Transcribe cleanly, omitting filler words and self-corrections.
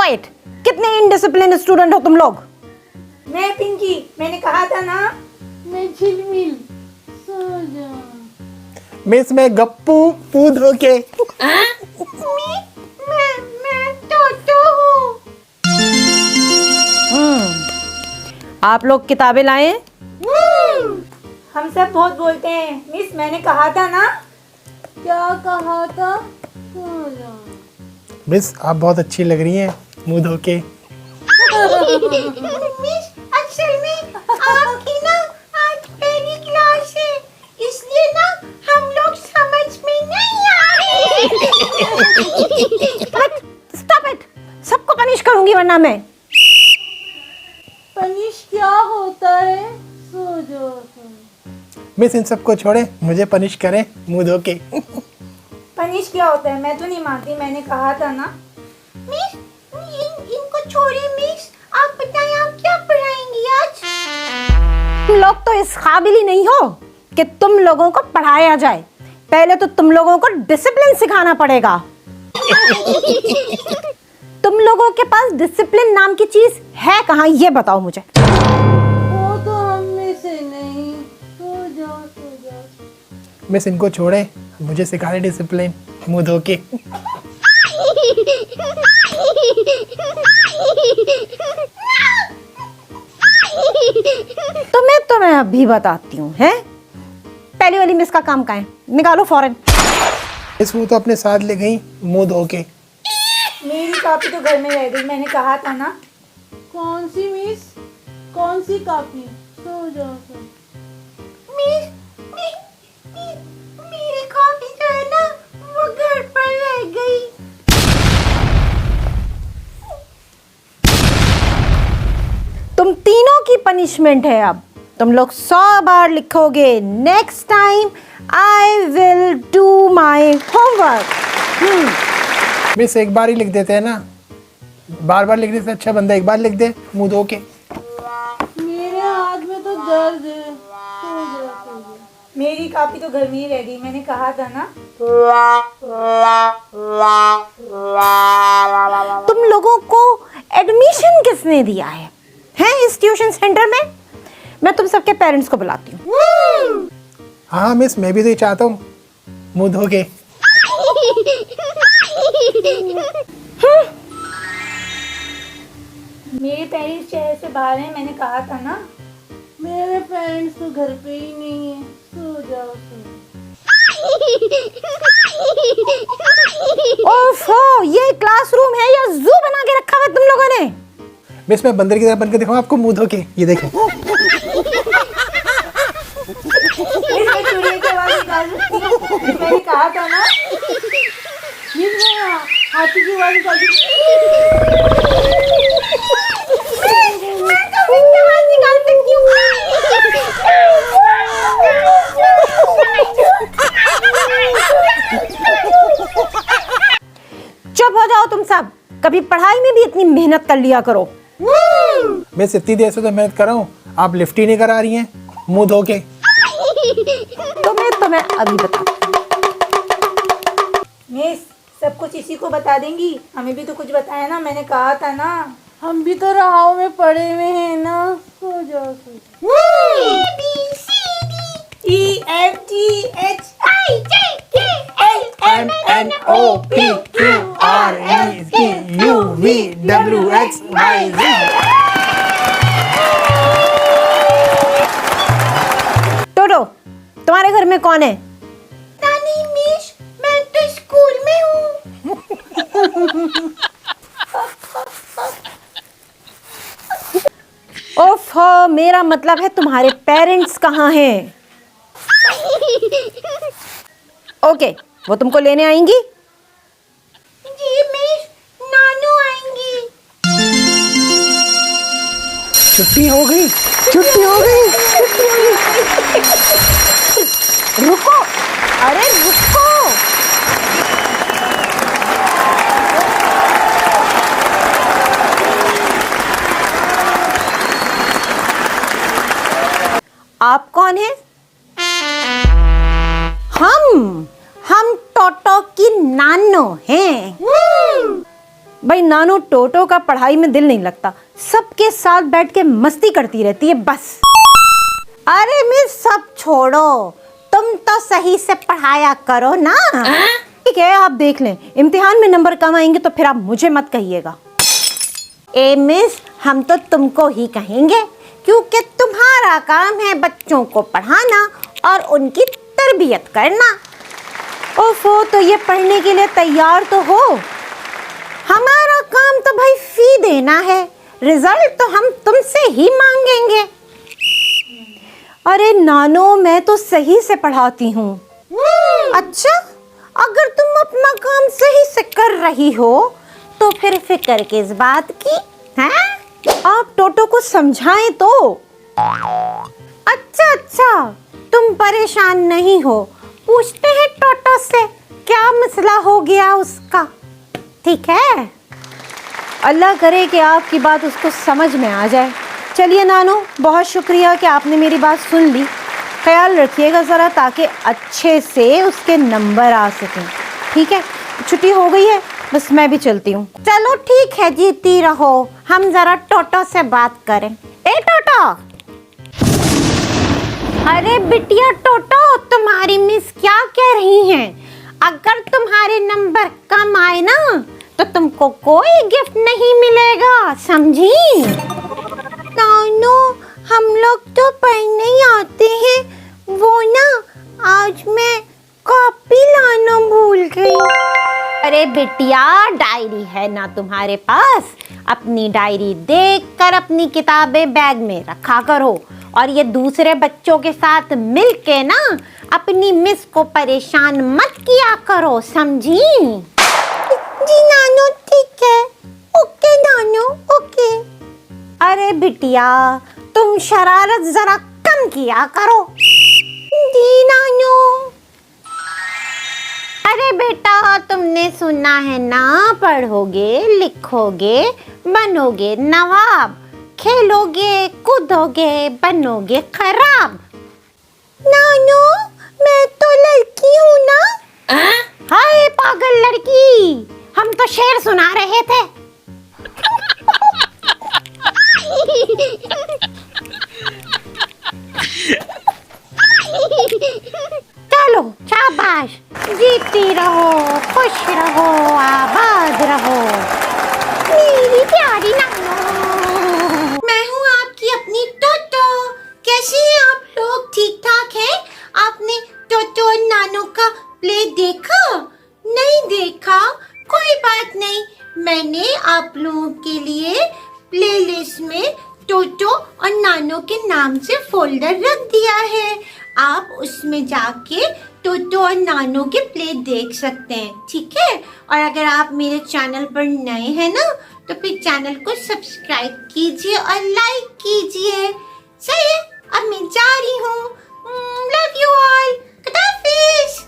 Quite. कितने indiscipline student हो तुम लोग। मैं पिंकी, मैंने कहा था ना। मैं झिलमिल, सो जा। मिस मैं गप्पू पूद होके। मैं टोटो हूँ। आप लोग किताबें लाए? हम सब बहुत बोलते हैं मिस, मैंने कहा था ना। क्या कहा था? सो जा। मिस आप बहुत अच्छी लग रही हैं मुंह धो के। मिस असल में आपकी ना आज पहली क्लास है, इसलिए ना हम लोग समझ में नहीं आ रहे। स्टॉप इट, सबको पनिश करूंगी वरना मैं। पनिश क्या होता है? सो जाओ, सो जाओ। मिस इन सबको छोड़े, मुझे पनिश करें मुंह धो के। पनिश क्या होता है? मैं तो नहीं मानती, मैंने कहा था ना। मिस इनको छोड़िए मिस, आप बताएं आप क्या पढ़ाएंगी आज? तुम लोग तो इस काबिल ही नहीं हो कि तुम लोगों को पढ़ाया जाए। पहले तो तुम लोगों को डिसिप्लिन सिखाना पड़ेगा। तुम लोगों के पास डिसिप्लिन नाम की चीज है कहाँ, ये बताओ मुझे। वो तो हम में से नहीं। सो जाओ, सो जाओ। मिस इनको छोड़े, मुझे सिखा रहे डिसिप्लिन मुंह धो के। तो मैं अभी बताती हूँ। हैं, पहली वाली मिस का काम कहाँ है? निकालो फौरन। मिस वो तो अपने साथ ले गई मुंह धो के। मेरी कॉपी तो घर में रह गई, मैंने कहा था ना। कौन सी मिस? कौन सी कॉपी? सो जाओ, सो जाओ। मिस मेरी कॉपी जो है ना वो घर पर रह गई। तुम तीनों की पनिशमेंट है अब। तुम लोग 100 बार लिखोगे next time I will do my homework. Miss एक बार ही लिख देते हैं ना, बार बार लिखने से अच्छा बंदा एक बार लिख दे मुंह धो के। मेरे हाथ में तो दर्द है। सो जाओ, सो जाओ। मेरी कॉपी तो घर में ही रह गई, मैंने कहा था ना। तुम लोगों को एडमिशन किसने दिया है इस ट्यूशन सेंटर में? मैं तुम सबके पेरेंट्स को बुलाती हूँ। हाँ मिस मैं भी तो ये चाहता हूँ मुंह धो के। मेरे पेरेंट्स शहर से बाहर हैं, मैंने कहा था ना। मेरे पेरेंट्स तो घर पे ही नहीं है। सो जाओ, सो जाओ। ओफो, ये क्लासरूम है या जू बना के रखा हुआ है तुम लोगों ने? मिस मैं बंदर की तरह बनकर दिखाऊं आपको मुंह धो के, ये देखें। इसमें चूड़ियों की आवाज निकाल सकती हूँ, मैंने कहा था ना। मिस मैं हाथी की आवाज निकाल दी। मैं कभी की आवाज निकाल सकती हूँ। चुप हो जाओ तुम सब, कभी पढ़ाई में भी इतनी मेहनत कर लिया करो। मिस इतनी देर से तो मेहनत कर रहा हूँ, आप लिफ्ट ही नहीं करा रही हैं मुंह धो के। तुम्हें अभी बता। मिस सब कुछ इसी को बता देंगी, हमें भी तो कुछ बताया ना, मैंने कहा था ना। हम भी तो राहों में पड़े हुए हैं ना। सो जाओ, सो जाओ। EFGHIJKLMNOPQRSTUVWXYZ। टोटो, तुम्हारे घर में कौन है? नानी मिस, मैं तो स्कूल में हूँ। ओफो, मेरा मतलब है तुम्हारे पेरेंट्स कहाँ हैं? ओके, वो तुमको लेने आएंगी? जी मिस, नानू आएंगी। छुट्टी हो गई, छुट्टी हो गई, छुट्टी हो गई। रुको, अरे रुको। आप कौन हैं? हम टोटो की नानो हैं। भाई नानो टोटो का पढ़ाई में दिल नहीं लगता, सबके साथ बैठ के मस्ती करती रहती है बस। अरे मिस सब छोड़ो, तुम तो सही से पढ़ाया करो ना। ठीक है आप देख लें, इम्तिहान में नंबर कम आएंगे तो फिर आप मुझे मत कहिएगा। ए मिस हम तो तुमको ही कहेंगे, क्योंकि तुम्हारा काम है बच्चों को पढ़ाना और उनकी तरबियत करना। ओफो, तो ये पढ़ने के लिए तैयार तो हो। हमारा काम तो भाई फी देना है, रिजल्ट तो हम तुमसे ही मांगेंगे। अरे नानो मैं तो सही से पढ़ाती हूँ। अच्छा, अगर तुम अपना काम सही से कर रही हो तो फिर फिक्र किस बात की हैं? आप टोटो को समझाएं तो। अच्छा, तुम परेशान नहीं हो, पूछते हैं टोटो से क्या मसला हो गया उसका, ठीक है? अल्लाह करे कि आपकी बात उसको समझ में आ जाए। चलिए नानो, बहुत शुक्रिया कि आपने मेरी बात सुन ली। ख्याल रखिएगा ज़रा ताकि अच्छे से उसके नंबर आ सकें, ठीक है? छुट्टी हो गई है, बस मैं भी चलती हूँ। चलो ठीक है, जीती रहो। हम जरा टोटो से बात करें। ए टोटो। अरे बिटिया टोटो, तुम्हारी मिस क्या कह रही हैं? अगर तुम्हारे नंबर कम आए ना तो तुमको कोई गिफ्ट नहीं मिलेगा, समझी? नानो हम लोग तो पढ़ने आते हैं, वो ना आज मैं कॉपी लाना भूल गई। अरे बिटिया डायरी है ना तुम्हारे पास, अपनी डायरी देखकर अपनी किताबें बैग में रखा करो और ये दूसरे बच्चों के साथ मिलके ना अपनी मिस को परेशान मत किया करो, समझी? जी नानो ठीक है, ओके नानो ओके। अरे बिटिया तुम शरारत जरा कम किया करो। जी नानो। अरे बेटा तुमने सुना है ना, पढ़ोगे लिखोगे बनोगे नवाब, खेलोगे कूदोगे बनोगे खराब। नानो मैं तो लड़की हूँ ना। हाय पागल लड़की, हम तो शेर सुना रहे थे। चलो शाबाश, जीती रहो, खुश रहो, आबाद रहो मेरी प्यारी नानो। मैं हूँ आपकी अपनी टोटो। कैसे हैं आप लोग? ठीक ठाक हैं? आपने टोटो और नानो का प्ले देखा? नहीं देखा? कोई बात नहीं, मैंने आप लोगों के लिए प्लेलिस्ट में टोटो और नानो के नाम से फोल्डर रख दिया है। आप उसमें जाके टोटो और नानो के प्ले देख सकते हैं, ठीक है? और अगर आप मेरे चैनल पर नए हैं ना तो फिर चैनल को सब्सक्राइब कीजिए और लाइक कीजिए। सही है, अब मैं जा रही हूँ। Love you all. खुदा हाफिज़।